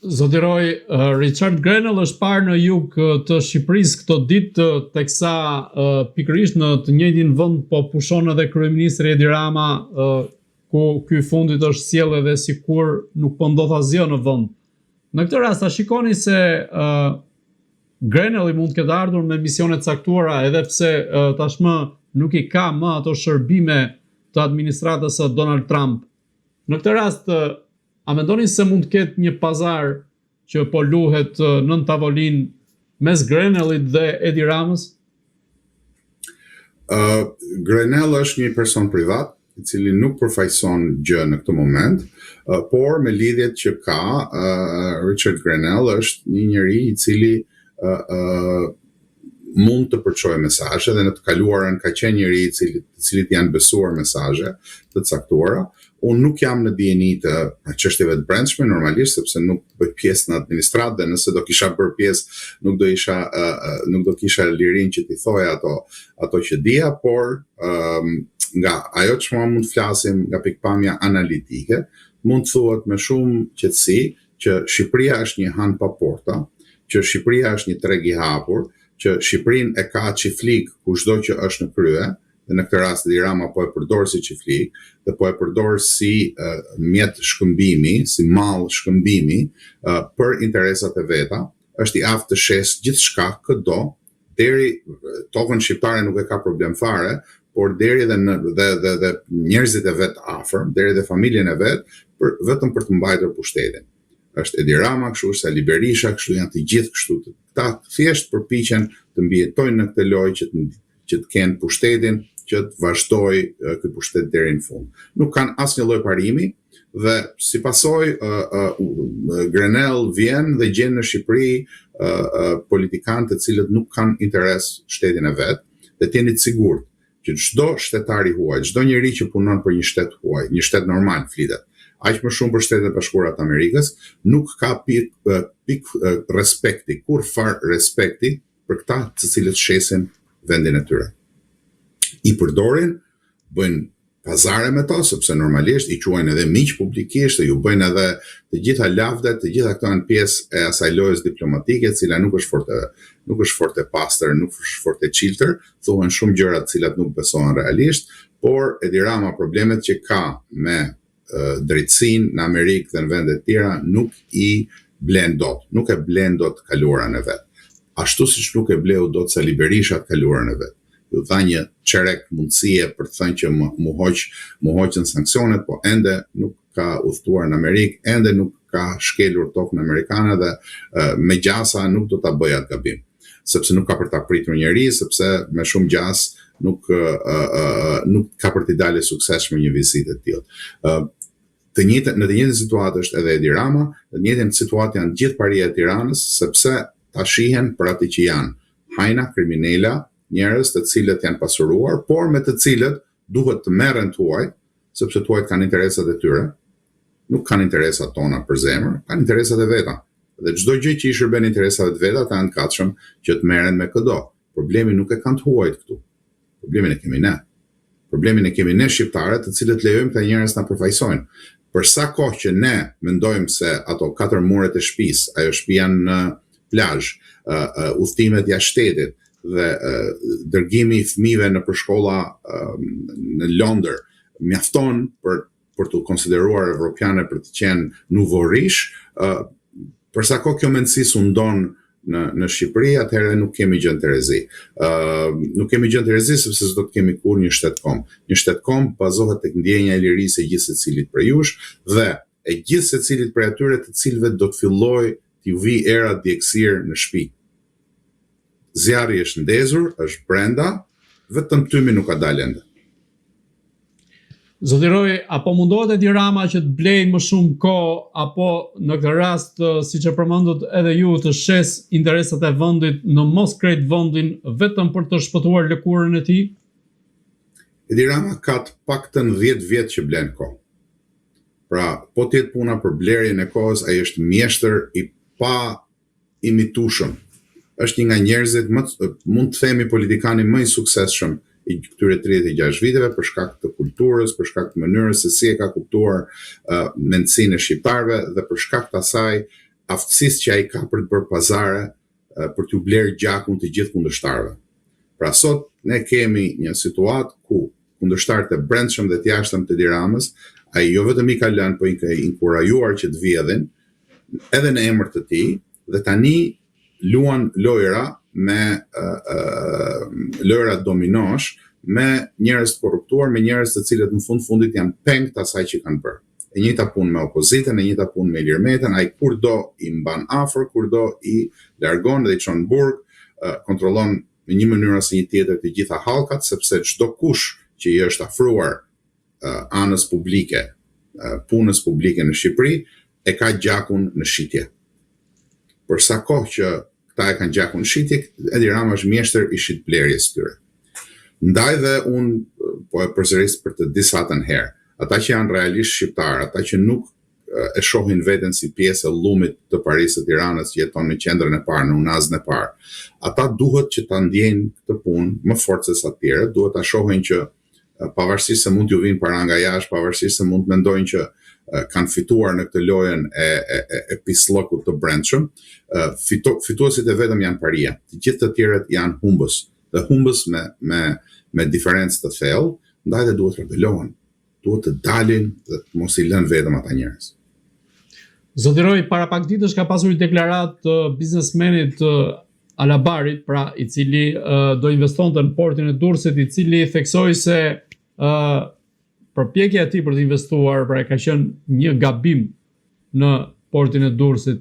Zotiroj, Richard Grenell është parë në jug të Shqipërisë këto ditë, teksa pikërisht në të njëjtin vend po pushon edhe kryeministri Edi Rama, ku ky fundit është sjell edhe sikur nuk po ndodh asgjë në vend. Në këtë rast a shikoni se Grenelli mund të ketë ardhur me misione të caktuara, edhe pse tashmë nuk i ka më ato shërbime të administratës së Donald Trump. Në këtë rast a mendoni se mund të ketë një pazar që po luhet nën tavolinë mes Grenellit dhe Edi Ramës? Grenell është një person privat i cili nuk përfaqëson gjë në këtë moment, por me lidhjet që ka, Richard Grenell është një njeri i cili mund të përçojë mesazhe dhe në të kaluarën ka qenë njëri i cilit janë besuar mesazhe të caktuara. Unë nuk jam në dieni të çështjeve të brendshme normalisht sepse nuk bëj pjesë në administratë dhe nëse do kisha bërë pjesë nuk do kisha lirinë që t'i thoja ato që dija, por nga ajo që mund të flasim nga pikpamja analitike, mund të thuhet me shumë qetësi që Shqipëria është një han pa porta, që Shqipëria është një treg i hapur, që Shqipërinë e ka çiflik kushdo që është në krye, dhe në këtë rast Edi Rama po e përdor si çiflik, dhe po e përdor si mjet shkëmbimi, si mall shkëmbimi për interesat e veta, është i aftë të shes gjithçka këdo, deri tokën shqiptare nuk e ka problem fare, por deri dhe njerëzit e vet afër, deri dhe familjen e vet, vetëm për të mbajtur pushtetin. Është Edi Rama, kështu është Ali Berisha, kështu janë të gjithë kështu. Këta thjesht përpiqen të mbijetojnë në këtë lojë që të kenë pushtetin, që të vazhdoj ky pushtet deri në fund. Nuk kanë asnjë lloj parimi dhe si pasojë Grenell vjen dhe gjen në Shqipëri politikanë të cilët nuk kanë interes shtetin e vet, dhe të jeni të sigurt që çdo shtetari huaj, çdo njeri që punon për një shtet huaj, një shtet normal flitet, aq më shumë për Shtetet e Bashkuara të Amerikës, nuk ka pik respekti, kur far respekti për këta të cilët shesin vendin e tyre. I përdorin, bëjnë pazare me to, sepse normalisht i quajnë edhe miq publikisht, ju bëjnë edhe të gjitha lavdet, të gjitha këto janë pjesë e asaj lojës diplomatike, cila nuk është fort e pastër, nuk është fort e çiltër, thuhen shumë gjëra të cilat nuk besohen realisht, por Edi Rama problemet që ka me drejtësinë në Amerikë dhe në vende të tjera nuk i blen dot, nuk e blen dot kaluarën e vet. Ashtu siç nuk e bleu dot Sali Berisha kaluarën e vet. Ju dha një çerek mundësie për të thënë që mu hoqën sanksionet, po ende nuk ka udhëtuar në Amerikë, ende nuk ka shkelur tokën amerikane dhe me gjasa nuk do ta bëj atë gabim, sepse nuk ka për ta pritur njeri, sepse me shumë gjas nuk ka për t'i dalë suksesshme një vizitë e tillë. Në të njëjtën situatë është edhe Edi Rama, në të njëjtën situatë janë gjithë paria e Tiranës, sepse ta shihen për atë që janë, hajna kriminela, njerëz të cilët janë pasuruar, por me të cilët duhet të merren tuaj, sepse tuajt kanë interesat e tyre, nuk kanë interesat tona për zemër, kanë interesat e veta. Dhe çdo gjë që i shërben interesave të veta, ta ankatshëm që të merren me këdo. Problemi nuk e kanë të huajt këtu. Problemin e kemi ne. Problemin e kemi ne shqiptarët, të cilët lejojmë këta njerëz na përfaqësojnë. Për sa kohë që ne mendojmë se ato 4 muret e shtëpisë, ajo shtëpia në plazh, udhëtimet jashtë shtetit dhe dërgimi i fëmijëve në përshkolla në Londër mjafton për të konsideruar evropiane për të qenë nouveau riche, për sa kohë kjo mendësi sundon në Shqipëri, atëherë nuk kemi gjë të rrezi. Nuk kemi gjë të rrezi sepse s'do të kemi kur një shtetkom. Një shtetkom bazohet tek ndjenja e lirisë e gjithë secilit prej jush dhe e gjithë secilit prej atyre të cilëve do të fillojë t'ju vi era djegësir në shtëpi. Zjarri është ndezur, është brenda, vetëm tymi nuk ka dalë ende. Zotiroj, apo mundohet Edi Rama që të blejë më shumë kohë, apo në këtë rast, siç e përmendët edhe ju, të shes interesat e vendit në mos krejt vendin vetëm për të shpëtuar lëkurën e tij? Edi Rama ka të paktën 10 vjet që blen kohë. Pra, po të jetë puna për blerjen e kohës, ai është mjeshtër i pa imitueshëm. Është një nga njerëzit mund të themi politikani më i suksesshëm i këtyre 36 viteve për shkak të kulturës, për shkak të mënyrës se si e ka kuptuar mendsinë e shqiptarëve dhe për shkak të asaj aftësisë që ai ka për të bërë pazare për t'u blerë gjakun të gjithë kundërshtarëve. Pra sot ne kemi një situatë ku kundërshtarët e brendshëm dhe të jashtëm të Edi Ramës, ai jo vetëm i ka lënë, po i ka inkurajuar që të vjedhin edhe në emër të tij, dhe tani luan lojra me lojra dominosh me njerëz të korruptuar, me njerëz të cilët në fundit janë peng të asaj që kanë bërë. E njëjta punë me opozitën, e njëjta punë me Ilir Metën, ai kurdo i mban afër, kurdo i largon dhe i çon burg, kontrollon në një mënyrë ose një tjetër të gjitha hallkat, sepse çdo kush që i është afruar anës publike, punës publike në Shqipëri, e ka gjakun në shitje. Për sa kohë që këta e kanë gjakun në shitje, Edi Rama është mjeshtër i shitblerjes tyre. Ndaj dhe unë po e përsëris për të disatën herë. Ata që janë realisht shqiptarë, ata që nuk e shohin veten si pjesë e llumit të Parisit, të Tiranës, që jeton në qendrën e parë, në unazën e parë, ata duhet që ta ndjejnë këtë punë më fort se sa të tjerë, duhet ta shohin që pavarësisht se mund t'ju vinë para nga jashtë, pavarësisht se mund të mendojnë që kanë fituar në këtë lojën e pislokut të brendshëm, fituesit e vetëm janë paria. Të gjithë të tjerët janë humbës, dhe humbës me diferencë të thellë, ndaj dhe duhet rebelohen, duhet të dalin dhe të mos i lënë vetëm ata njerëz. Zoti Roy, para pak ditësh ka pasur një deklaratë të biznesmenit Alabarit, pra i cili do investonte në portin e Durrësit, i cili theksoi se përpjekja e tij për të investuar, pra ka qenë një gabim në portin e Durrësit.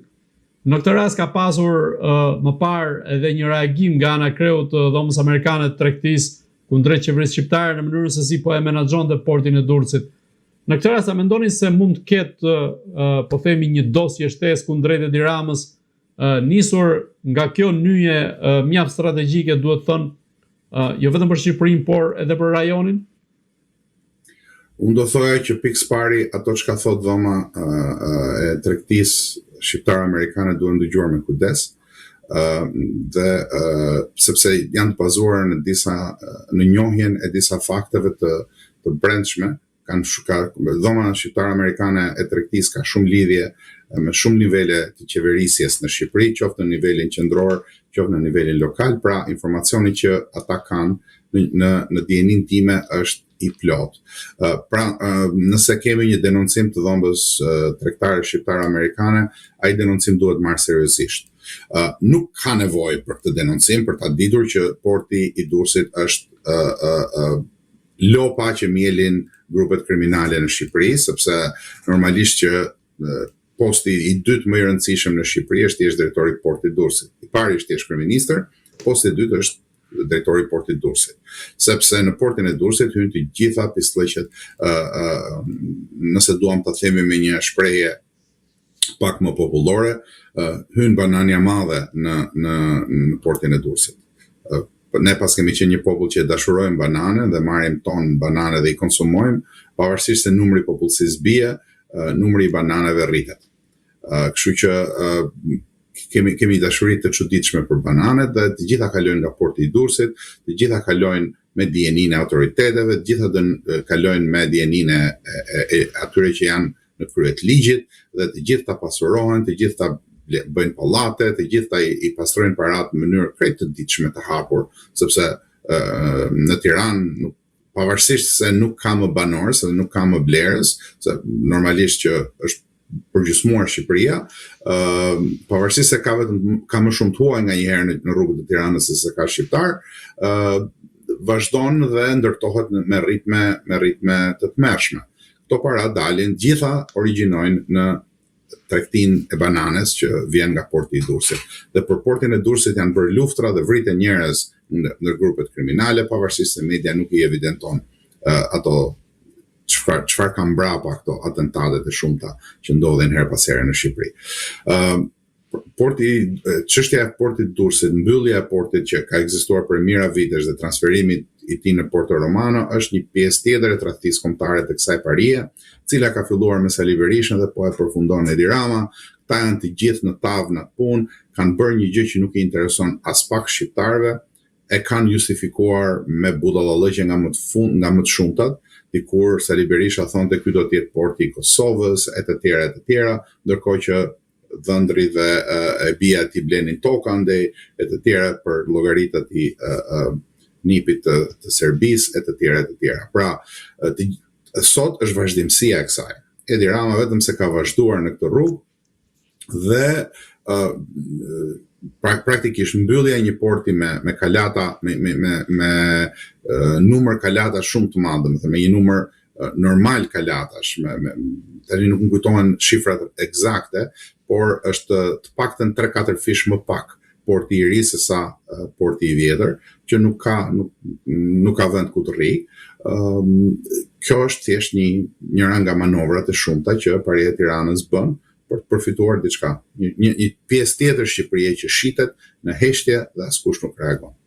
Në këtë rast ka pasur më parë edhe një reagim nga ana e kreut të Dhomës Amerikane të Tregtisë kundrejt qeverisë shqiptare në mënyrën se si po e menaxhonte portin e Durrësit. Në këtë rast a mendoni se mund të ketë po themi një dosje shtesë kundrejt Edi Ramës nisur nga kjo nyje mjaft strategjike, duhet thënë, jo vetëm për Shqipërinë, por edhe për rajonin? Unë do thoja që pikës pari ato që ka thot Dhoma e Tregtisë shqiptar-amerikane duhen dëgjuar me kujdes, dhe sepse janë të bazuar në njohjen e disa fakteve të brendshme. Dhoma shqiptar-amerikane e Tregtisë ka shumë lidhje me shumë nivele të qeverisjes në Shqipëri, qoftë në nivelin qendror, qoftë në nivelin lokal, pra informacioni që ata kanë në dijenin time është i plot. Pra, nëse kemi një denoncim të dhomës tregtare shqiptar-amerikane, ai denoncim duhet marrë seriozisht. Nuk ka nevojë për këtë denoncim, për ta ditur që porti i Durrësit është lopa që mielin grupet kriminale në Shqipëri, sepse normalisht që posti i dytë më i rëndësishëm në Shqipëri është thjesht drejtori i portit Durrësit. I pari është thjesht kryeministër, posti i dytë është drejtori i portit Durrësit. Sepse në portin e Durrësit hyn të gjitha pislliqet, nëse duam ta themi me një shprehje pak më popullore, hyn banania madhe në portin e Durrësit. Ne pas kemi qenë një popull që dashurojmë banane dhe marrim ton banane dhe i konsumojmë, pavarësisht se numri i popullsisë bie, numri i bananeve rritet. Kështu që kemi dashuri të çuditshme për bananet dhe të gjitha kalojnë nga porti i Durrësit, të gjitha kalojnë me dijeninë e autoriteteve, të gjitha kalojnë me dijeninë e atyre që janë në krye të ligjit dhe të gjitha pasurohen, të gjitha bëjnë pallate, të gjitha i pastrojnë paratë në mënyrë krejt të ditshme të hapur, sepse në Tiranë pavarësisht se nuk ka më banor, se nuk ka më blerës, se normalisht që është përgjysmuar Shqipëria, pavarësisht se ka më shumë të huaj nga njëherë në rrugët e Tiranës se ka shqiptar, vazhdon dhe ndërtohet me ritme të tmerrshme. Këto para dalin, gjitha origjinojnë në tregtinë e bananes që vjen nga porti i Durrësit. Dhe për portin e Durrësit janë bërë luftra dhe vriten njerëz në grupet kriminale, pavarësisht se media nuk i evidenton ato çfarë kanë mbrapa këto atentatet e shumta që ndodhin her pas here në Shqipëri. Çështja e portit Durrësit, mbyllja e portit që ka ekzistuar për mijëra vitesh dhe transferimi i tij në Porto Romano është një pjesë tjetër e tradhtisë kombëtare të kësaj parie, cila ka filluar me Sali Berishën dhe po e përfundon Edi Rama. Këta janë të gjithë në tavë në punë, kanë bërë një gjë që nuk i intereson as pak shqiptarëve, e kanë justifikuar me budallallëqe nga më të shumtat, dikur Sali Berisha thonte ky do të jetë porti i Kosovës, e të tjera, ndërkohë që dhëndri dhe e bia ti blenin toka ndej e të tjera për llogaritë i nipit të Serbisë e të tjera. Pra, sot është vazhdimësia e kësaj. Edi Rama vetëm se ka vazhduar në këtë rrugë dhe praktikisht mbyllja e një porti me kalata me numër kalata shumë të madh, domethënë me një numër normal kalatash, tani nuk më kujtohen shifrat eksakte, por është të paktën 3-4 fish më pak porti i ri se sa porti i vjetër, që nuk ka vend ku të rri. Kjo është thjesht njëra nga manovrat e shumta që Paria e Tiranës bën për të përfituar diçka. Një pjesë tjetër Shqipërie që shitet në heshtje dhe askush nuk reagon.